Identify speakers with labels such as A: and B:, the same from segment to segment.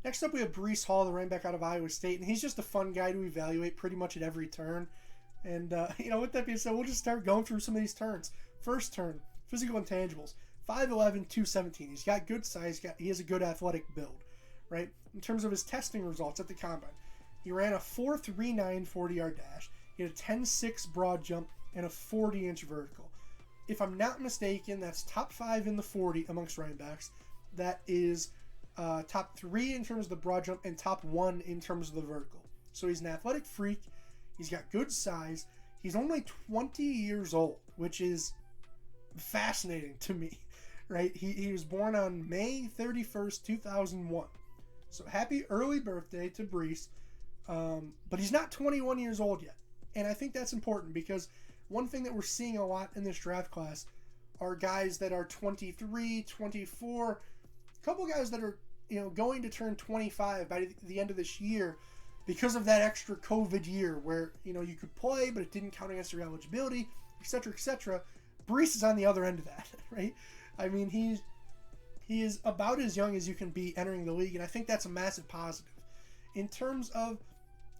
A: Next up, we have Breece Hall, the running back out of Iowa State, and he's just a fun guy to evaluate pretty much at every turn. And, with that being said, we'll just start going through some of these turns. First turn, physical intangibles, 5'11", 217. He's got good size. He has a good athletic build, right? In terms of his testing results at the combine, he ran a 4.39 40-yard dash. He had a 10.6 broad jump and a 40-inch vertical. If I'm not mistaken, that's top 5 in the 40 amongst running backs. That is top 3 in terms of the broad jump and top 1 in terms of the vertical. So he's an athletic freak. He's got good size. He's only 20 years old, which is fascinating to me, right? He was born on May 31st, 2001. So happy early birthday to Breece. But he's not 21 years old yet. And I think that's important because one thing that we're seeing a lot in this draft class are guys that are 23, 24, a couple guys that are going to turn 25 by the end of this year because of that extra COVID year where you could play but it didn't count against your eligibility, etc., etc. Breece is on the other end of that, right? I mean, he is about as young as you can be entering the league, and I think that's a massive positive. In terms of,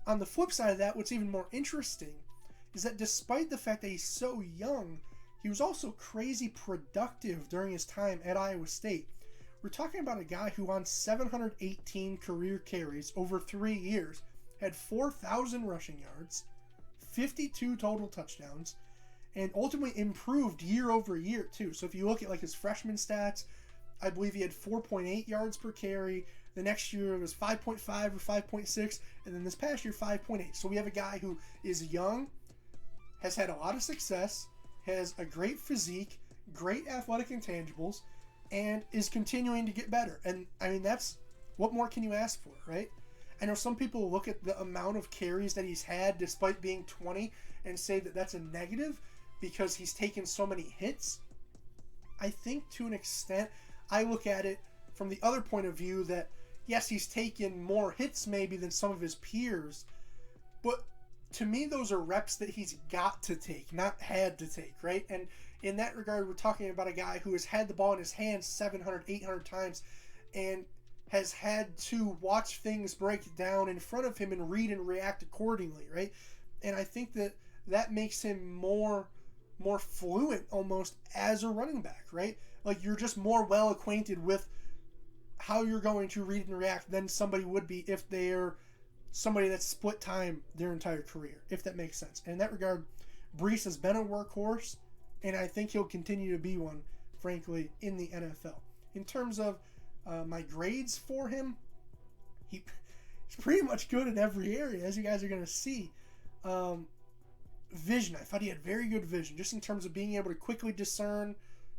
A: on the flip side of that, what's even more interesting is that despite the fact that he's so young, he was also crazy productive during his time at Iowa State. We're talking about a guy who on 718 career carries over 3 years had 4,000 rushing yards, 52 total touchdowns, and ultimately improved year over year too. So if you look at like his freshman stats, I believe he had 4.8 yards per carry. The next year it was 5.5 or 5.6, and then this past year 5.8. So we have a guy who is young, has had a lot of success, has a great physique, great athletic intangibles, and is continuing to get better. And I mean, that's, what more can you ask for, right? I know some people look at the amount of carries that he's had despite being 20 and say that that's a negative because he's taken so many hits. I think to an extent, I look at it from the other point of view that yes, he's taken more hits maybe than some of his peers, but to me those are reps that he's got to take, not had to take, right? And in that regard, we're talking about a guy who has had the ball in his hands 700, 800 times and has had to watch things break down in front of him and read and react accordingly, right? And I think that makes him more fluent almost as a running back, right? Like you're just more well acquainted with how you're going to read and react than somebody would be if they're somebody that's split time their entire career, if that makes sense. And in that regard, Breece has been a workhorse, and I think he'll continue to be one, frankly, in the NFL. In terms of my grades for him, he's pretty much good in every area, as you guys are going to see. Vision, I thought he had very good vision, just in terms of being able to quickly discern,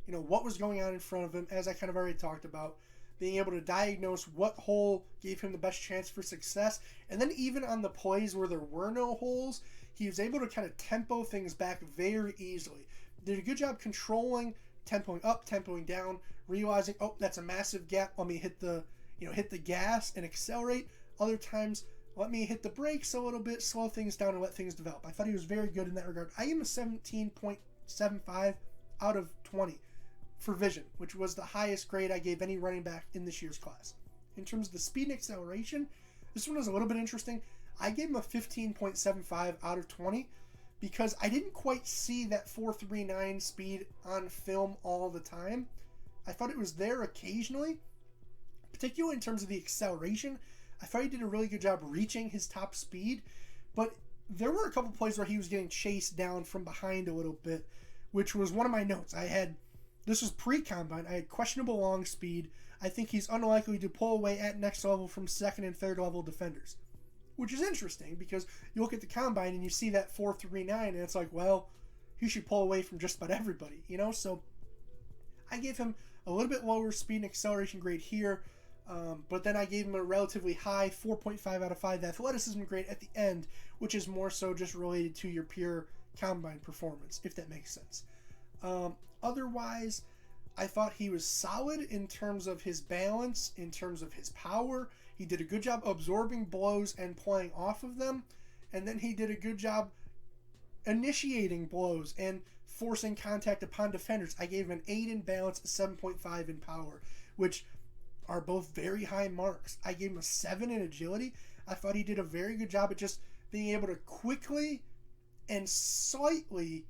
A: what was going on in front of him, as I kind of already talked about. Being able to diagnose what hole gave him the best chance for success. And then even on the plays where there were no holes, he was able to kind of tempo things back very easily. Did a good job controlling, tempoing up, tempoing down, realizing, oh, that's a massive gap. Let me hit the gas and accelerate. Other times, let me hit the brakes a little bit, slow things down, and let things develop. I thought he was very good in that regard. I am a 17.75 out of 20. For vision, which was the highest grade I gave any running back in this year's class. In terms of the speed and acceleration, this one was a little bit interesting. I gave him a 15.75 out of 20 because I didn't quite see that 4.39 speed on film all the time. I thought it was there occasionally, particularly in terms of the acceleration. I thought he did a really good job reaching his top speed, but there were a couple plays where he was getting chased down from behind a little bit, which was one of my notes. This was pre-combine. I had questionable long speed. I think he's unlikely to pull away at next level from second and third level defenders, which is interesting because you look at the combine and you see that 4.39 and it's like, well, he should pull away from just about everybody, So I gave him a little bit lower speed and acceleration grade here, but then I gave him a relatively high 4.5 out of 5 athleticism grade at the end, which is more so just related to your pure combine performance, if that makes sense. Otherwise, I thought he was solid in terms of his balance, in terms of his power. He did a good job absorbing blows and playing off of them. And then he did a good job initiating blows and forcing contact upon defenders. I gave him an 8 in balance, a 7.5 in power, which are both very high marks. I gave him a 7 in agility. I thought he did a very good job at just being able to quickly and slightly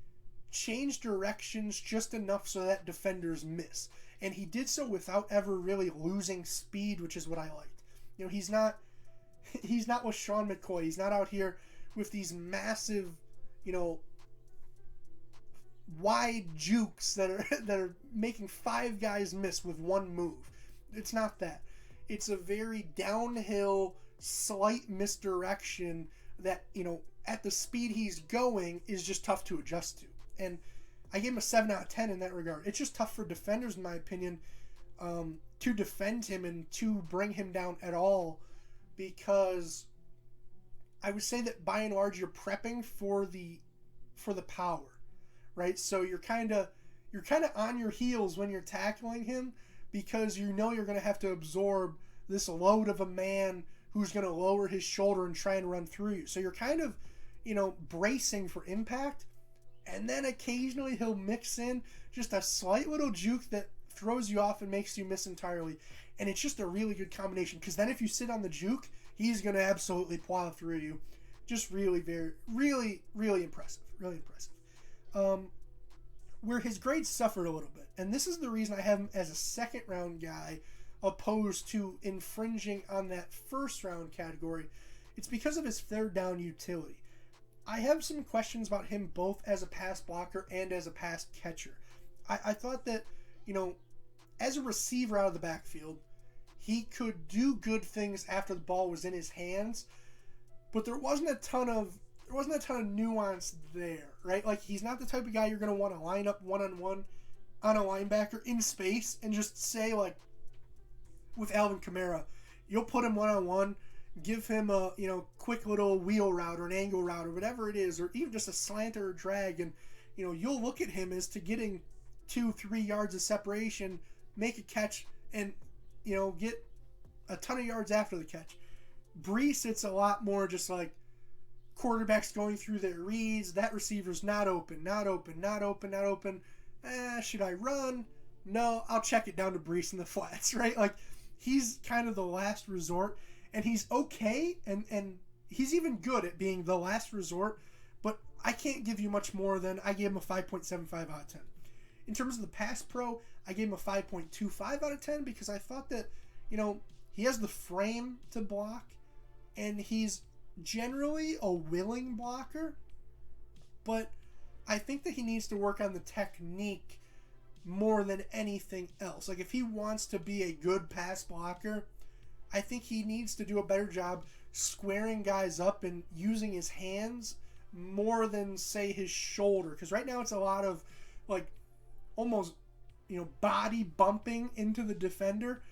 A: change directions just enough so that defenders miss. And he did so without ever really losing speed, which is what I liked. He's not with Sean McCoy. He's not out here with these massive, wide jukes that are making 5 guys miss with one move. It's not that. It's a very downhill, slight misdirection that, at the speed he's going is just tough to adjust to. And I gave him a 7 out of 10 in that regard. It's just tough for defenders, in my opinion, to defend him and to bring him down at all, because I would say that by and large you're prepping for the power, right? So you're kind of on your heels when you're tackling him, because you're going to have to absorb this load of a man who's going to lower his shoulder and try and run through you. So you're kind of, bracing for impact. And then occasionally he'll mix in just a slight little juke that throws you off and makes you miss entirely. And it's just a really good combination, because then if you sit on the juke, he's going to absolutely plow through you. Just really, really, really impressive. Really impressive. Where his grades suffered a little bit, and this is the reason I have him as a second round guy opposed to infringing on that first round category, it's because of his third down utility. I have some questions about him both as a pass blocker and as a pass catcher. I thought that, as a receiver out of the backfield, he could do good things after the ball was in his hands, but there wasn't a ton of nuance there, right? Like, he's not the type of guy you're going to want to line up one-on-one on a linebacker in space and just say, like, with Alvin Kamara, you'll put him one-on-one, give him a, quick little wheel route or an angle route or whatever it is, or even just a slant or a drag, and, you'll look at him as to getting 2-3 yards of separation, make a catch, and, get a ton of yards after the catch. Breece, it's a lot more just like quarterbacks going through their reads. That receiver's not open. Should I run? No, I'll check it down to Breece in the flats, right? Like, he's kind of the last resort, and he's okay, and he's even good at being the last resort, but I can't give you much more than I gave him a 5.75 out of 10. In terms of the pass pro, I gave him a 5.25 out of 10 because I thought that, he has the frame to block, and he's generally a willing blocker, but I think that he needs to work on the technique more than anything else. Like, if he wants to be a good pass blocker, I think he needs to do a better job squaring guys up and using his hands more than, say, his shoulder. Because right now it's a lot of, like, almost, body bumping into the defender.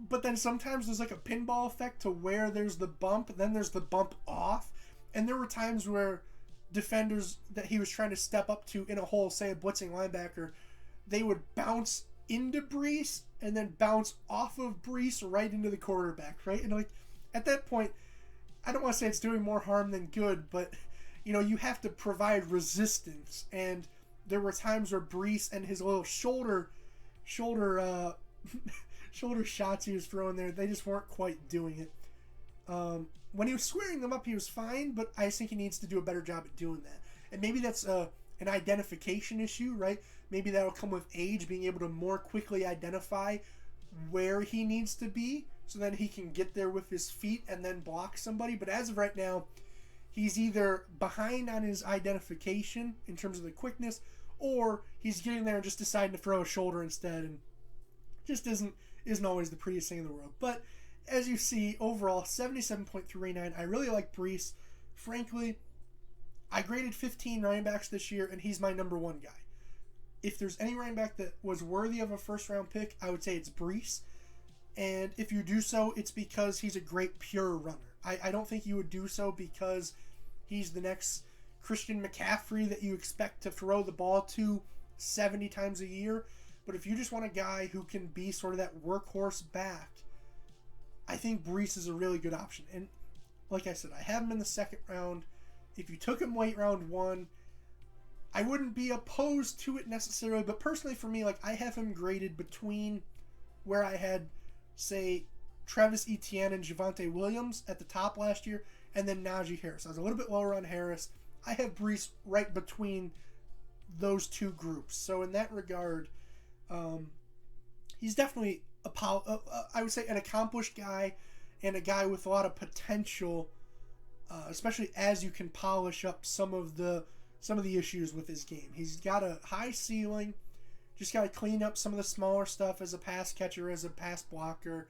A: But then sometimes there's, like, a pinball effect to where there's the bump, then there's the bump off. And there were times where defenders that he was trying to step up to in a hole, say a blitzing linebacker, they would bounce into Breece and then bounce off of Breece right into the quarterback, right? And, like, at that point, I don't want to say it's doing more harm than good, but, you have to provide resistance. And there were times where Breece and his little shoulder shots he was throwing there, they just weren't quite doing it. When he was squaring them up, he was fine, but I think he needs to do a better job at doing that. And maybe that's an identification issue, right? Maybe that'll come with age, being able to more quickly identify where he needs to be so that he can get there with his feet and then block somebody. But as of right now, he's either behind on his identification in terms of the quickness, or he's getting there and just deciding to throw a shoulder instead, and just isn't always the prettiest thing in the world. But as you see, overall, 77.39. I really like Breece. Frankly, I graded 15 running backs this year, and he's my number one guy. If there's any running back that was worthy of a first-round pick, I would say it's Breece. And if you do so, it's because he's a great pure runner. I don't think you would do so because he's the next Christian McCaffrey that you expect to throw the ball to 70 times a year. But if you just want a guy who can be sort of that workhorse back, I think Breece is a really good option. And like I said, I have him in the second round. If you took him late round 1, I wouldn't be opposed to it necessarily. But personally for me, like, I have him graded between where I had say, Travis Etienne and Javonte Williams at the top last year, and then Najee Harris. I was a little bit lower on Harris. I have Breece right between those two groups. So in that regard, he's definitely I would say an accomplished guy and a guy with a lot of potential, especially as you can polish up some of the issues with his game. He's got a high ceiling. Just got to clean up some of the smaller stuff as a pass catcher, as a pass blocker.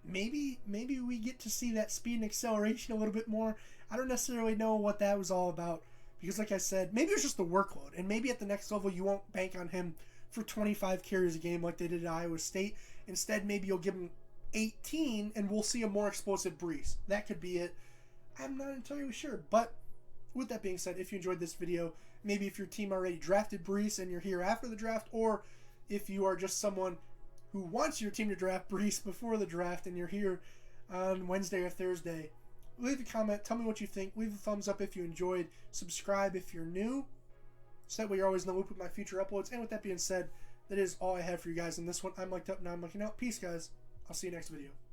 A: Maybe we get to see that speed and acceleration a little bit more. I don't necessarily know what that was all about because, like I said, maybe it's just the workload, and maybe at the next level you won't bank on him for 25 carries a game like they did at Iowa State. Instead, maybe you'll give him 18, and we'll see a more explosive Breece. That could be it. I'm not entirely sure, but with that being said, if you enjoyed this video, maybe if your team already drafted Breece and you're here after the draft, or if you are just someone who wants your team to draft Breece before the draft and you're here on Wednesday or Thursday, leave a comment. Tell me what you think. Leave a thumbs up if you enjoyed. Subscribe if you're new, so that way you're always in the loop with my future uploads. And with that being said, that is all I have for you guys in this one. I'm Mike Up, and I'm looking out. Peace, guys. I'll see you next video.